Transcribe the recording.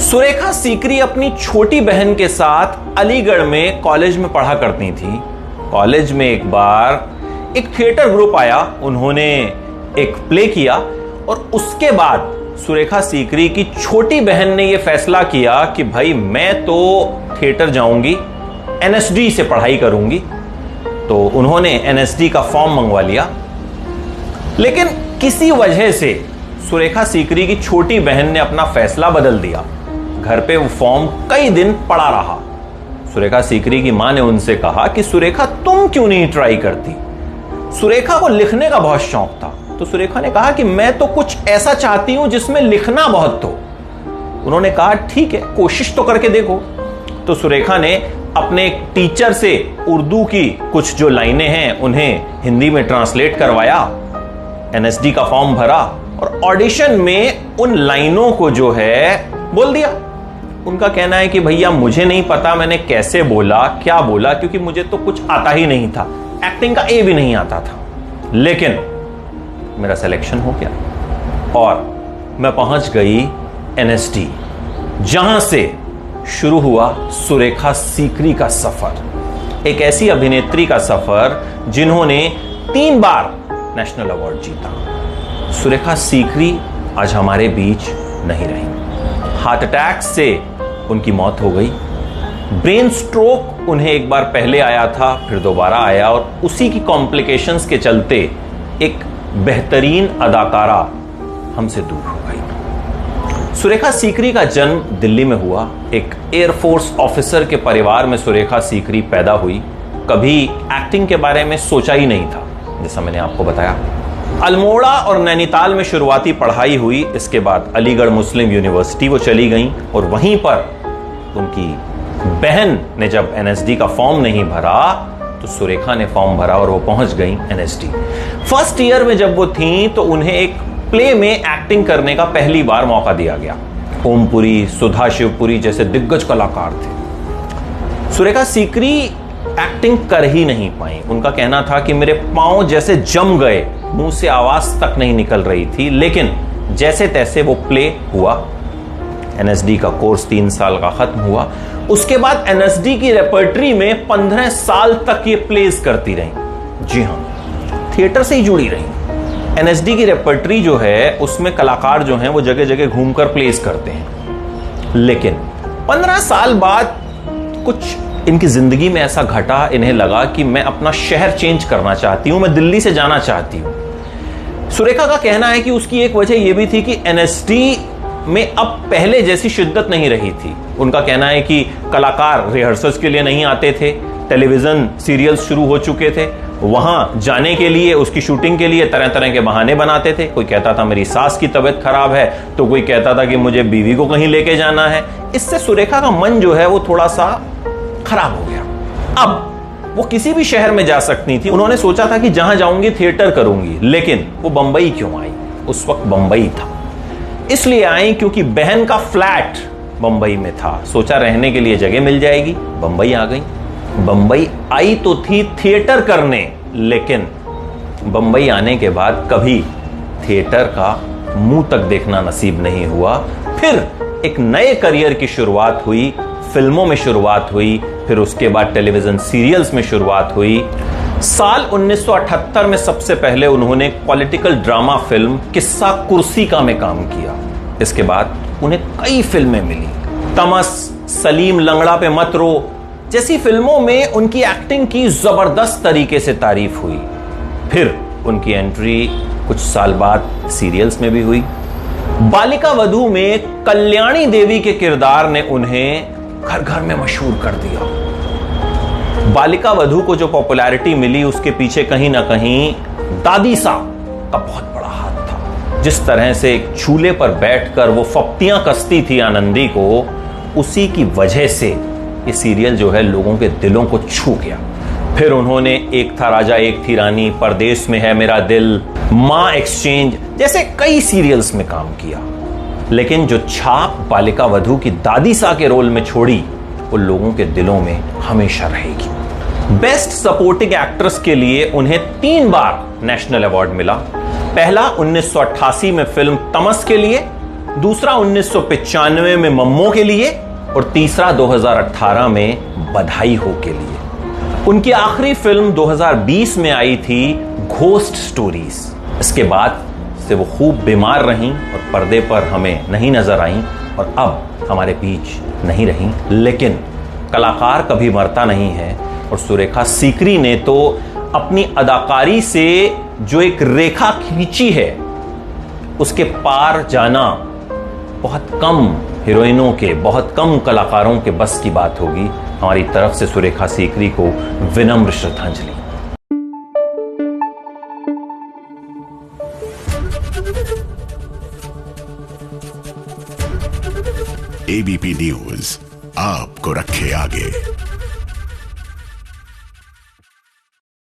सुरेखा सीकरी अपनी छोटी बहन के साथ अलीगढ़ में कॉलेज में पढ़ा करती थी। कॉलेज में एक बार एक थिएटर ग्रुप आया, उन्होंने एक प्ले किया और उसके बाद सुरेखा सीकरी की छोटी बहन ने यह फैसला किया कि भाई मैं तो थिएटर जाऊंगी, एनएसडी से पढ़ाई करूंगी। तो उन्होंने एनएसडी का फॉर्म मंगवा लिया। लेकिन किसी वजह से सुरेखा सीकरी की छोटी बहन ने अपना फैसला बदल दिया। घर पे वो फॉर्म कई दिन पड़ा रहा। सुरेखा सीकरी की मां ने उनसे कहा कि सुरेखा तुम क्यों नहीं ट्राई करती। सुरेखा को लिखने का बहुत शौक था, तो सुरेखा ने कहा कि मैं तो कुछ ऐसा चाहती हूं जिसमें लिखना बहुत हो। उन्होंने कहा ठीक है, कोशिश तो करके देखो। तो सुरेखा ने अपने एक टीचर से उर्दू की कुछ जो लाइनें हैं उन्हें हिंदी में ट्रांसलेट करवाया, एनएसडी का फॉर्म भरा और ऑडिशन में उन लाइनों को जो है बोल दिया। उनका कहना है कि भैया मुझे नहीं पता मैंने कैसे बोला, क्या बोला, क्योंकि मुझे तो कुछ आता ही नहीं था, एक्टिंग का ए भी नहीं आता था। लेकिन मेरा सिलेक्शन हो गया और मैं पहुंच गई एनएसडी, जहां से शुरू हुआ सुरेखा सीकरी का सफर। एक ऐसी अभिनेत्री का सफर जिन्होंने 3 बार नेशनल अवार्ड जीता। सुरेखा सीकरी आज हमारे बीच नहीं रही। हार्ट अटैक से उनकी मौत हो गई। ब्रेन स्ट्रोक उन्हें एक बार पहले आया था, फिर दोबारा आया और उसी की कॉम्प्लिकेशंस के चलते एक बेहतरीन अदाकारा हमसे दूर हो गई। सुरेखा सीकरी का जन्म दिल्ली में हुआ। एक एयरफोर्स ऑफिसर के परिवार में सुरेखा सीकरी पैदा हुई। कभी एक्टिंग के बारे में सोचा ही नहीं था, जैसा मैंने आपको बताया। अल्मोड़ा और नैनीताल में शुरुआती पढ़ाई हुई। इसके बाद अलीगढ़ मुस्लिम यूनिवर्सिटी वो चली गई और वहीं पर उनकी बहन ने जब एनएसडी का फॉर्म नहीं भरा तो सुरेखा ने फॉर्म भरा और वो पहुंच गई एनएसडी। फर्स्ट ईयर में जब वो थी तो उन्हें एक प्ले में एक्टिंग करने का पहली बार मौका दिया गया। ओमपुरी, सुधा शिवपुरी जैसे दिग्गज कलाकार थे। सुरेखा सीकरी एक्टिंग कर ही नहीं पाई। उनका कहना था कि मेरे पांव जैसे जम गए, मुंह से आवाज तक नहीं निकल रही थी। लेकिन जैसे तैसे वो प्ले हुआ। एनएसडी का कोर्स 3 साल का खत्म हुआ। उसके बाद एनएसडी की रेपर्टरी में 15 साल तक ये प्लेस करती रही। जी हां, थिएटर से ही जुड़ी रही। एनएसडी की रेपर्टरी जो है उसमें कलाकार जो हैं वो जगह जगह घूमकर प्लेस करते हैं। लेकिन 15 साल बाद कुछ इनकी जिंदगी में ऐसा घटा, इन्हें लगा कि मैं अपना शहर चेंज करना चाहती हूं, मैं दिल्ली से जाना चाहती हूं। सुरेखा का कहना है कि उसकी एक वजह यह भी थी कि एनएसडी में अब पहले जैसी शिद्दत नहीं रही थी। उनका कहना है कि कलाकार रिहर्सल्स के लिए नहीं आते थे, टेलीविजन सीरियल्स शुरू हो चुके थे, वहां जाने के लिए, उसकी शूटिंग के लिए तरह तरह के बहाने बनाते थे। कोई कहता था मेरी सास की तबीयत खराब है, तो कोई कहता था कि मुझे बीवी को कहीं लेके जाना है। इससे सुरेखा का मन जो है वो थोड़ा सा खराब हो गया। अब वो किसी भी शहर में जा सकती थी। उन्होंने सोचा था कि जहां जाऊंगी थिएटर करूंगी, लेकिन वो बंबई क्यों आई? उस वक्त बंबई था, इसलिए आई क्योंकि बहन का फ्लैट बंबई में था। सोचा रहने के लिए जगह मिल जाएगी, बंबई आ गई। बंबई आई तो थी थिएटर करने, लेकिन बंबई आने के बाद कभी थिएटर का मुंह तक देखना नसीब नहीं हुआ। फिर एक नए करियर की शुरुआत हुई, फिल्मों में शुरुआत हुई, फिर उसके बाद टेलीविजन सीरियल्स में शुरुआत हुई। साल 1978 में सबसे पहले उन्होंने पॉलिटिकल ड्रामा फिल्म किस्सा कुर्सी का में काम किया। इसके बाद उन्हें कई फिल्में मिली। तमस, सलीम लंगड़ा पे मत रो जैसी फिल्मों में उनकी एक्टिंग की जबरदस्त तरीके से तारीफ हुई। फिर उनकी एंट्री कुछ साल बाद सीरियल्स में भी हुई। बालिका वधू में कल्याणी देवी के किरदार ने उन्हें घर घर में मशहूर कर दिया। बालिका वधू को जो पॉपुलैरिटी मिली उसके पीछे कहीं ना कहीं दादी साहब का बहुत बड़ा हाथ था। जिस तरह से एक झूले पर बैठकर वो फप्तियां कसती थी आनंदी को, उसी की वजह से ये सीरियल जो है लोगों के दिलों को छू गया। फिर उन्होंने एक था राजा एक थी रानी, परदेश में है मेरा दिल, मां एक्सचेंज जैसे कई सीरियल्स में काम किया। लेकिन जो छाप बालिका वधू की दादी सा के रोल में छोड़ी वो लोगों के दिलों में हमेशा रहेगी। बेस्ट सपोर्टिंग एक्ट्रेस के लिए उन्हें 3 बार नेशनल अवार्ड मिला। पहला 1988 में फिल्म तमस के लिए, दूसरा 1995 में मम्मो के लिए और तीसरा 2018 में बधाई हो के लिए। उनकी आखिरी फिल्म 2020 में आई थी घोस्ट स्टोरीज। इसके बाद से वो खूब बीमार रहीं और पर्दे पर हमें नहीं नजर आईं और अब हमारे बीच नहीं रहीं। लेकिन कलाकार कभी मरता नहीं है और सुरेखा सीकरी ने तो अपनी अदाकारी से जो एक रेखा खींची है उसके पार जाना बहुत कम हीरोइनों के, बहुत कम कलाकारों के बस की बात होगी। हमारी तरफ से सुरेखा सीकरी को विनम्र श्रद्धांजलि। एबीपी न्यूज आपको रखे आगे।